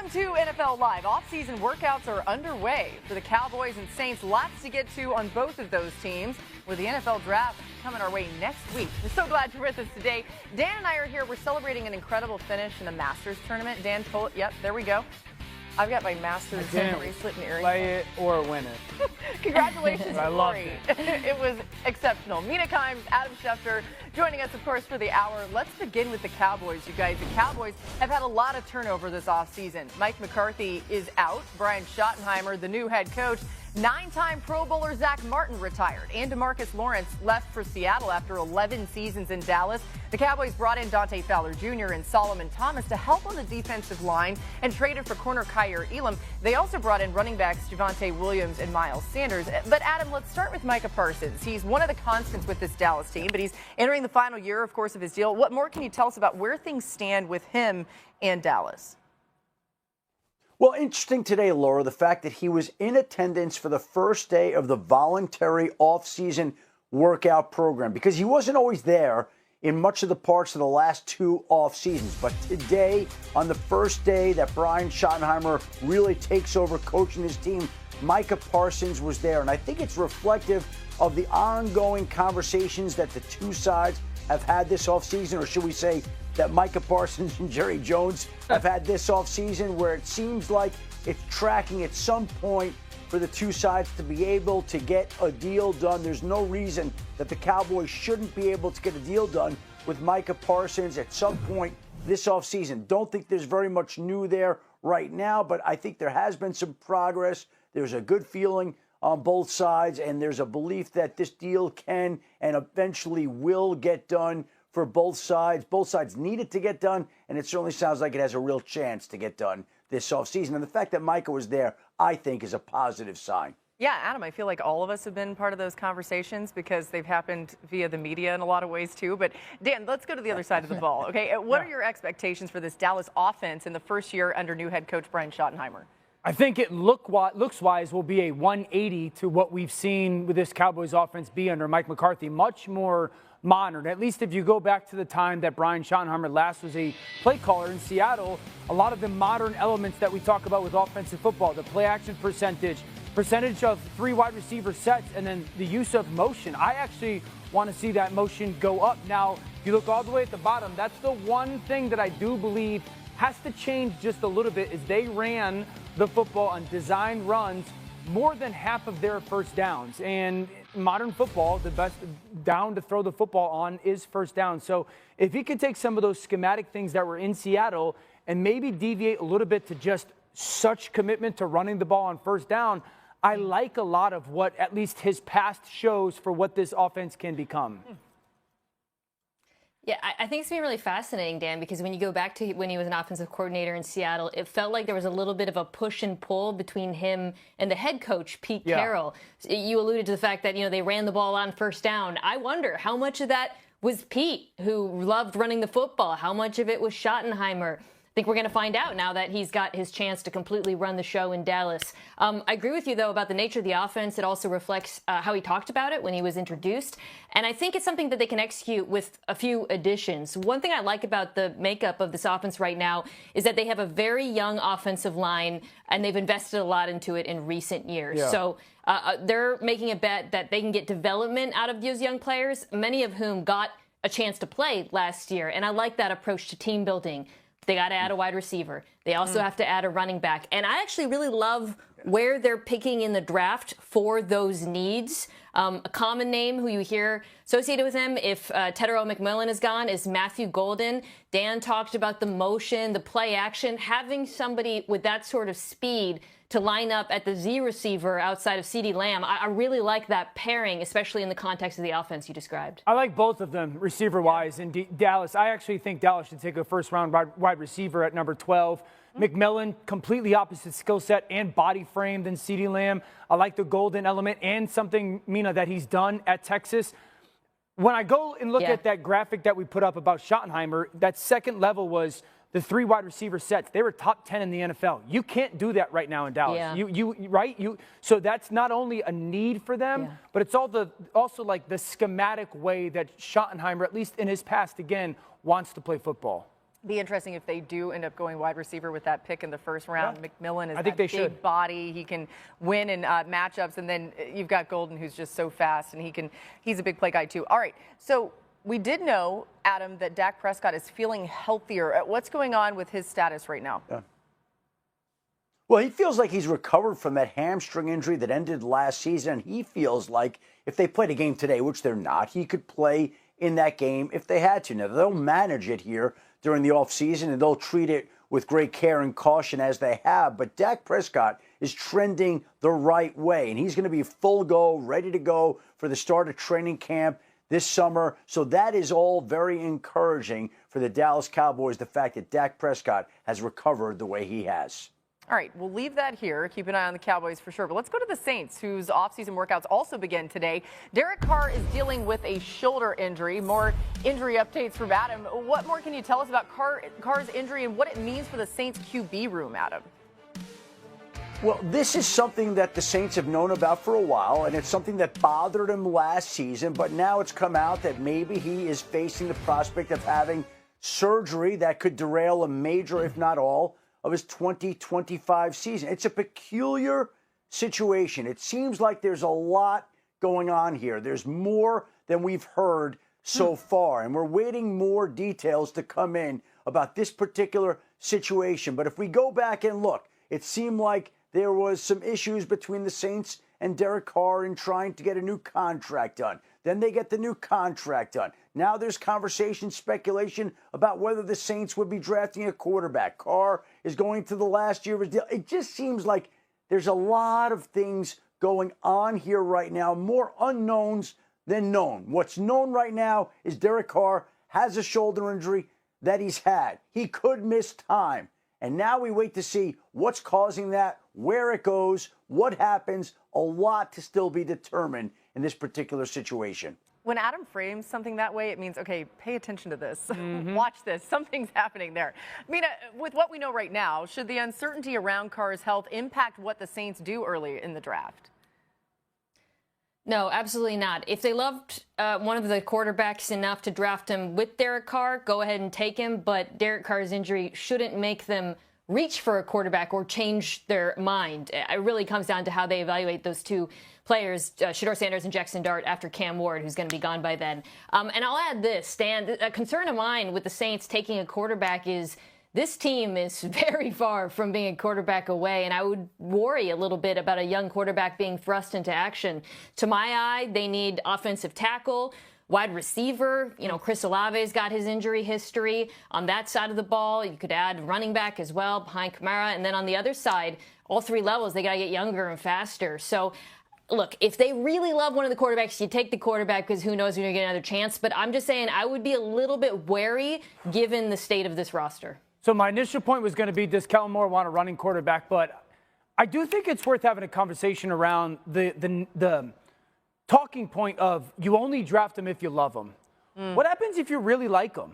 Welcome to NFL Live. Off-season workouts are underway for the Cowboys and Saints. Lots to get to on both of those teams with the NFL Draft coming our way next week. We're so glad you're with us today. Dan and I are here. We're celebrating an incredible finish in the Masters tournament. Dan, pull it. Yep, there we go. I've got my Masters bracelet and earrings. Play it or win it. Congratulations, I loved Corey. it. It was exceptional. Mina Kimes, Adam Schefter joining us, of course, for the hour. Let's begin with the Cowboys, you guys. The Cowboys have had a lot of turnover this offseason. Mike McCarthy is out. Brian Schottenheimer, the new head coach. 9-time Pro Bowler Zach Martin retired, and DeMarcus Lawrence left for Seattle after 11 seasons in Dallas. The Cowboys brought in Dante Fowler Jr. and Solomon Thomas to help on the defensive line and traded for corner Kyer Elam. They also brought in running backs Javonte Williams and Miles Sanders. But Adam, let's start with Micah Parsons. He's one of the constants with this Dallas team, but he's entering the final year, of course, of his deal. What more can you tell us about where things stand with him and Dallas? Well, interesting today, Laura, the fact that he was in attendance for the first day of the voluntary off-season workout program, because he wasn't always there in much of the parts of the last two off seasons. But today, on the first day that Brian Schottenheimer really takes over coaching his team, Micah Parsons was there. And I think it's reflective of the ongoing conversations that the two sides have had this offseason, or should we say that Micah Parsons and Jerry Jones have had this offseason, where it seems like it's tracking at some point for the two sides to be able to get a deal done. There's no reason that the Cowboys shouldn't be able to get a deal done with Micah Parsons at some point this offseason. Don't think there's very much new there right now, but I think there has been some progress. There's a good feeling on both sides, and there's a belief that this deal can and eventually will get done for both sides. Both sides need it to get done, and it certainly sounds like it has a real chance to get done this offseason. And the fact that Micah was there, I think, is a positive sign. Yeah, Adam, I feel like all of us have been part of those conversations because they've happened via the media in a lot of ways, too. But, Dan, let's go to the other side of the ball, okay? What are your expectations for this Dallas offense in the first year under new head coach Brian Schottenheimer? I think it looks-wise will be a 180 to what we've seen with this Cowboys offense be under Mike McCarthy. Much more modern. At least if you go back to the time that Brian Schottenheimer last was a play caller in Seattle, a lot of the modern elements that we talk about with offensive football, the play action percentage of 3 wide receiver sets, and then the use of motion. I actually want to see that motion go up. Now, if you look all the way at the bottom, that's the one thing that I do believe has to change just a little bit, is they ran the football on design runs more than half of their first downs. And modern football, the best down to throw the football on is first down. So if he could take some of those schematic things that were in Seattle and maybe deviate a little bit to just such commitment to running the ball on first down, I like a lot of what at least his past shows for what this offense can become. Yeah, I think it's been really fascinating, Dan, because when you go back to when he was an offensive coordinator in Seattle, it felt like there was a little bit of a push and pull between him and the head coach, Pete Carroll. You alluded to the fact that, they ran the ball on first down. I wonder how much of that was Pete, who loved running the football. How much of it was Schottenheimer? I think we're going to find out now that he's got his chance to completely run the show in Dallas. I agree with you, though, about the nature of the offense. It also reflects how he talked about it when he was introduced. And I think it's something that they can execute with a few additions. One thing I like about the makeup of this offense right now is that they have a very young offensive line, and they've invested a lot into it in recent years. Yeah. So they're making a bet that they can get development out of those young players, many of whom got a chance to play last year. And I like that approach to team building. They got to add a wide receiver. They also have to add a running back. And I actually really love where they're picking in the draft for those needs. A common name who you hear associated with him, if Tedero McMillan is gone, is Matthew Golden. Dan talked about the motion, the play action. Having somebody with that sort of speed to line up at the Z receiver outside of CeeDee Lamb, I really like that pairing, especially in the context of the offense you described. I like both of them receiver-wise in Dallas. I actually think Dallas should take a first-round wide receiver at number 12. McMillan, completely opposite skill set and body frame than CeeDee Lamb. I like the Golden element and something, Mina, that he's done at Texas. When I go and look at that graphic that we put up about Schottenheimer, that second level was the 3 wide receiver sets. They were top 10 in the NFL. You can't do that right now in Dallas. Yeah. So that's not only a need for them, but it's also like the schematic way that Schottenheimer, at least in his past, again, wants to play football. Be interesting if they do end up going wide receiver with that pick in the first round. Yeah. McMillan is I think that they big should. body. He can win in matchups, and then you've got Golden, who's just so fast, and he's a big play guy too. All right, so we did know, Adam, that Dak Prescott is feeling healthier. What's going on with his status right now? Yeah. Well, he feels like he's recovered from that hamstring injury that ended last season. He feels like if they played a game today, which they're not, he could play in that game if they had to. Now, they'll manage it here during the offseason, and they'll treat it with great care and caution as they have. But Dak Prescott is trending the right way, and he's going to be full go, ready to go for the start of training camp this summer. So that is all very encouraging for the Dallas Cowboys, the fact that Dak Prescott has recovered the way he has. All right, we'll leave that here. Keep an eye on the Cowboys for sure. But let's go to the Saints, whose offseason workouts also begin today. Derek Carr is dealing with a shoulder injury. More injury updates from Adam. What more can you tell us about Carr's injury and what it means for the Saints QB room, Adam? Well, this is something that the Saints have known about for a while, and it's something that bothered him last season. But now it's come out that maybe he is facing the prospect of having surgery that could derail a major, if not all, of his 2025 season. It's a peculiar situation. It seems like there's a lot going on here. There's more than we've heard so far, and we're waiting more details to come in about this particular situation. But if we go back and look, it seemed like there was some issues between the Saints and Derek Carr in trying to get a new contract done. Then they get the new contract done. Now there's conversation, speculation about whether the Saints would be drafting a quarterback. Carr is going to the last year of his deal. It just seems like there's a lot of things going on here right now, more unknowns than known. What's known right now is Derek Carr has a shoulder injury that he's had. He could miss time. And now we wait to see what's causing that, where it goes, what happens. A lot to still be determined in this particular situation. When Adam frames something that way, it means, okay, pay attention to this. Watch this. Something's happening there. I mean, with what we know right now, should the uncertainty around Carr's health impact what the Saints do early in the draft? No, absolutely not. If they loved one of the quarterbacks enough to draft him with Derek Carr, go ahead and take him. But Derek Carr's injury shouldn't make them reach for a quarterback or change their mind. It really comes down to how they evaluate those two players, Shedeur Sanders and Jackson Dart, after Cam Ward, who's going to be gone by then. And I'll add this, Stan, a concern of mine with the Saints taking a quarterback is this team is very far from being a quarterback away, and I would worry a little bit about a young quarterback being thrust into action. To my eye, they need offensive tackle, wide receiver. You know, Chris Olave's got his injury history on that side of the ball. You could add running back as well behind Kamara. And then on the other side, all three levels, they got to get younger and faster. So, look, if they really love one of the quarterbacks, you take the quarterback because who knows when you're going to get another chance. But I'm just saying I would be a little bit wary given the state of this roster. So my initial point was going to be, does Kellen Moore want a running quarterback? But I do think it's worth having a conversation around the talking point of you only draft them if you love them. What happens if you really like them?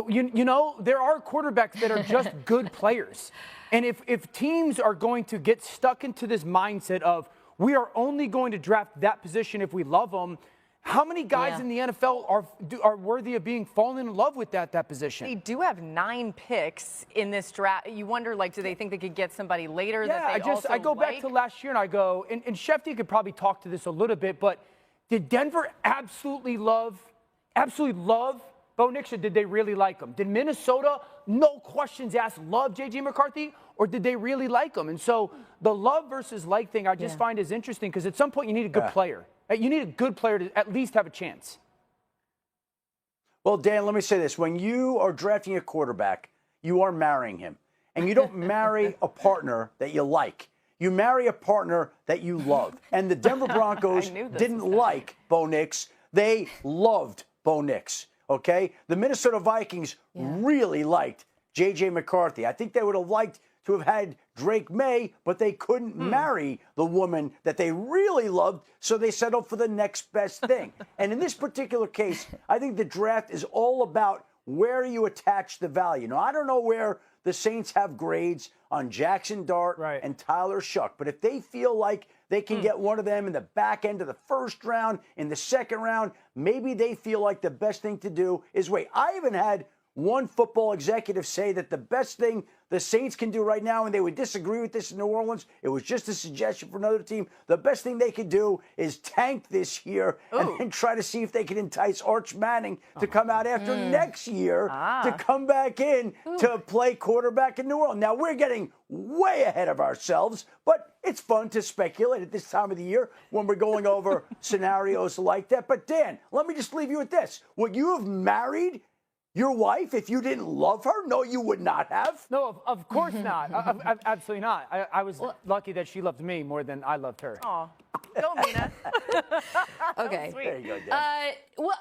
You know, there are quarterbacks that are just good players. And if teams are going to get stuck into this mindset of we are only going to draft that position if we love them, how many guys in the NFL are worthy of being falling in love with that position? They do have 9 picks in this draft. You wonder, like, do they think they could get somebody later that they I go back to last year and I go, and Shefty could probably talk to this a little bit, but did Denver absolutely love Bo Nix, or did they really like him? Did Minnesota, no questions asked, love J.J. McCarthy, or did they really like him? And so the love versus like thing I just find is interesting because at some point you need a good player. You need a good player to at least have a chance. Well, Dan, let me say this. When you are drafting a quarterback, you are marrying him. And you don't marry a partner that you like. You marry a partner that you love. And the Denver Broncos didn't like Bo Nix. They loved Bo Nix, okay? The Minnesota Vikings really liked J.J. McCarthy. I think they would have liked to have had Drake May, but they couldn't marry the woman that they really loved, so they settled for the next best thing. And in this particular case, I think the draft is all about where you attach the value. Now, I don't know where the Saints have grades on Jackson Dart and Tyler Shuck, but if they feel like they can get one of them in the back end of the first round, in the second round, maybe they feel like the best thing to do is wait. I even had one football executive say that the best thing the Saints can do right now, and they would disagree with this in New Orleans, it was just a suggestion for another team, the best thing they could do is tank this year and then try to see if they can entice Arch Manning to come out after next year to come back in to play quarterback in New Orleans. Now, we're getting way ahead of ourselves, but it's fun to speculate at this time of the year when we're going over scenarios like that. But, Dan, let me just leave you with this. Would you have married your wife if you didn't love her? No, you would not have. No, of course not. Absolutely not. I was lucky that she loved me more than I loved her. Oh, go, Mina. Okay. There you go, Dan. Well,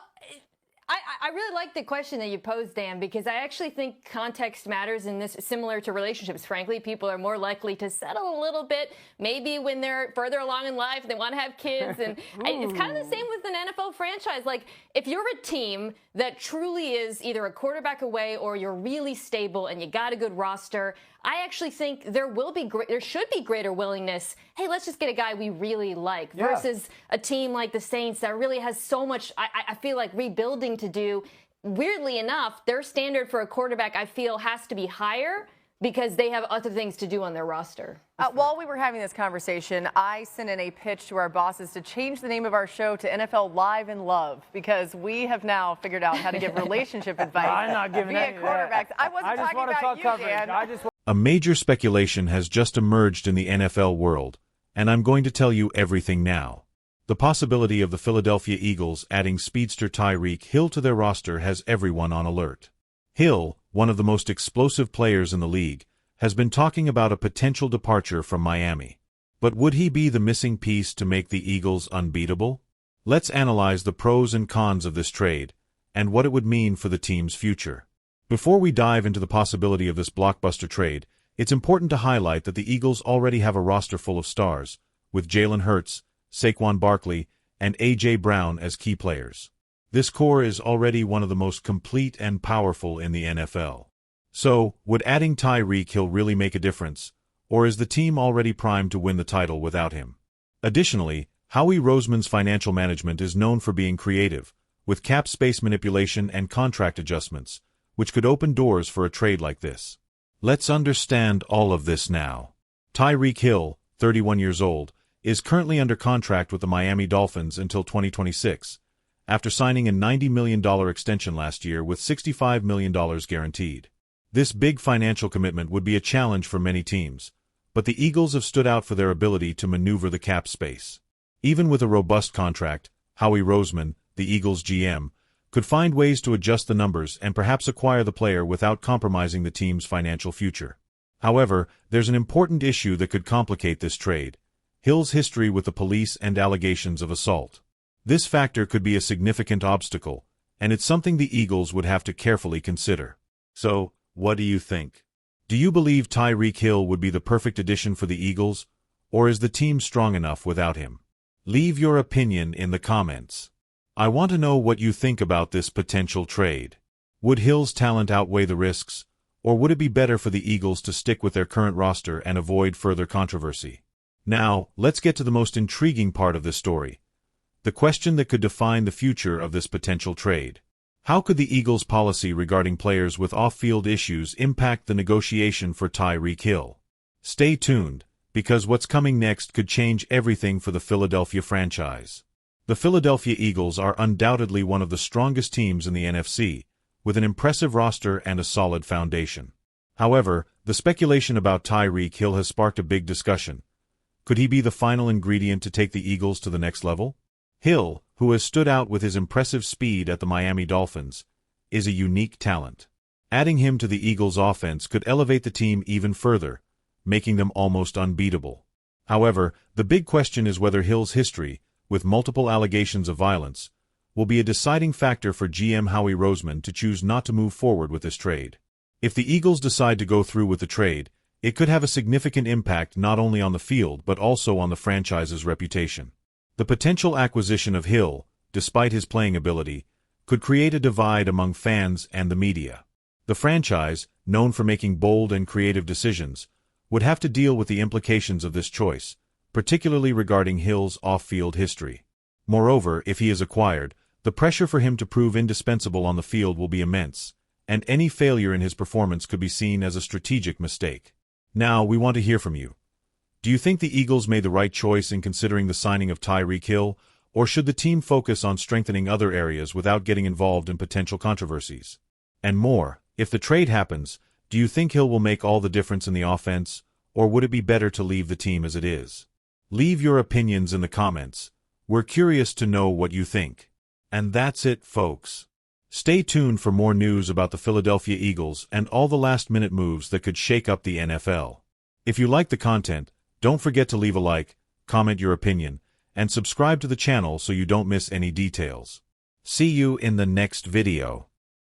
I really like the question that you posed, Dan, because I actually think context matters in this, similar to relationships. Frankly, people are more likely to settle a little bit, maybe when they're further along in life, they want to have kids. And it's kind of the same with an NFL franchise. Like, if you're a team that truly is either a quarterback away or you're really stable and you got a good roster, I actually think there should be greater willingness. Hey, let's just get a guy we really like versus a team like the Saints that really has so much, I feel like, rebuilding to do. Weirdly enough, their standard for a quarterback, I feel, has to be higher because they have other things to do on their roster. While we were having this conversation, I sent in a pitch to our bosses to change the name of our show to NFL Live and Love because we have now figured out how to give relationship advice. I'm not giving via any of quarterbacks. that. I wasn't just talking want to about talk you, coverage. Dan. A major speculation has just emerged in the NFL world, and I'm going to tell you everything now. The possibility of the Philadelphia Eagles adding speedster Tyreek Hill to their roster has everyone on alert. Hill, one of the most explosive players in the league, has been talking about a potential departure from Miami. But would he be the missing piece to make the Eagles unbeatable? Let's analyze the pros and cons of this trade, and what it would mean for the team's future. Before we dive into the possibility of this blockbuster trade, it's important to highlight that the Eagles already have a roster full of stars, with Jalen Hurts, Saquon Barkley, and A.J. Brown as key players. This core is already one of the most complete and powerful in the NFL. So, would adding Tyreek Hill really make a difference, or is the team already primed to win the title without him? Additionally, Howie Roseman's financial management is known for being creative, with cap space manipulation and contract adjustments, which could open doors for a trade like this. Let's understand all of this now. Tyreek Hill, 31 years old, is currently under contract with the Miami Dolphins until 2026, after signing a $90 million extension last year with $65 million guaranteed. This big financial commitment would be a challenge for many teams, but the Eagles have stood out for their ability to maneuver the cap space. Even with a robust contract, Howie Roseman, the Eagles' GM, could find ways to adjust the numbers and perhaps acquire the player without compromising the team's financial future. However, there's an important issue that could complicate this trade: Hill's history with the police and allegations of assault. This factor could be a significant obstacle, and it's something the Eagles would have to carefully consider. So, what do you think? Do you believe Tyreek Hill would be the perfect addition for the Eagles, or is the team strong enough without him? Leave your opinion in the comments. I want to know what you think about this potential trade. Would Hill's talent outweigh the risks, or would it be better for the Eagles to stick with their current roster and avoid further controversy? Now, let's get to the most intriguing part of this story: the question that could define the future of this potential trade. How could the Eagles' policy regarding players with off-field issues impact the negotiation for Tyreek Hill? Stay tuned, because what's coming next could change everything for the Philadelphia franchise. The Philadelphia Eagles are undoubtedly one of the strongest teams in the NFC, with an impressive roster and a solid foundation. However, the speculation about Tyreek Hill has sparked a big discussion. Could he be the final ingredient to take the Eagles to the next level? Hill, who has stood out with his impressive speed at the Miami Dolphins, is a unique talent. Adding him to the Eagles' offense could elevate the team even further, making them almost unbeatable. However, the big question is whether Hill's history, with multiple allegations of violence, will be a deciding factor for GM Howie Roseman to choose not to move forward with this trade. If the Eagles decide to go through with the trade, it could have a significant impact not only on the field but also on the franchise's reputation. The potential acquisition of Hill, despite his playing ability, could create a divide among fans and the media. The franchise, known for making bold and creative decisions, would have to deal with the implications of this choice, particularly regarding Hill's off-field history. Moreover, if he is acquired, the pressure for him to prove indispensable on the field will be immense, and any failure in his performance could be seen as a strategic mistake. Now, we want to hear from you. Do you think the Eagles made the right choice in considering the signing of Tyreek Hill, or should the team focus on strengthening other areas without getting involved in potential controversies? And more, if the trade happens, do you think Hill will make all the difference in the offense, or would it be better to leave the team as it is? Leave your opinions in the comments. We're curious to know what you think. And that's it, folks. Stay tuned for more news about the Philadelphia Eagles and all the last-minute moves that could shake up the NFL. If you like the content, don't forget to leave a like, comment your opinion, and subscribe to the channel so you don't miss any details. See you in the next video.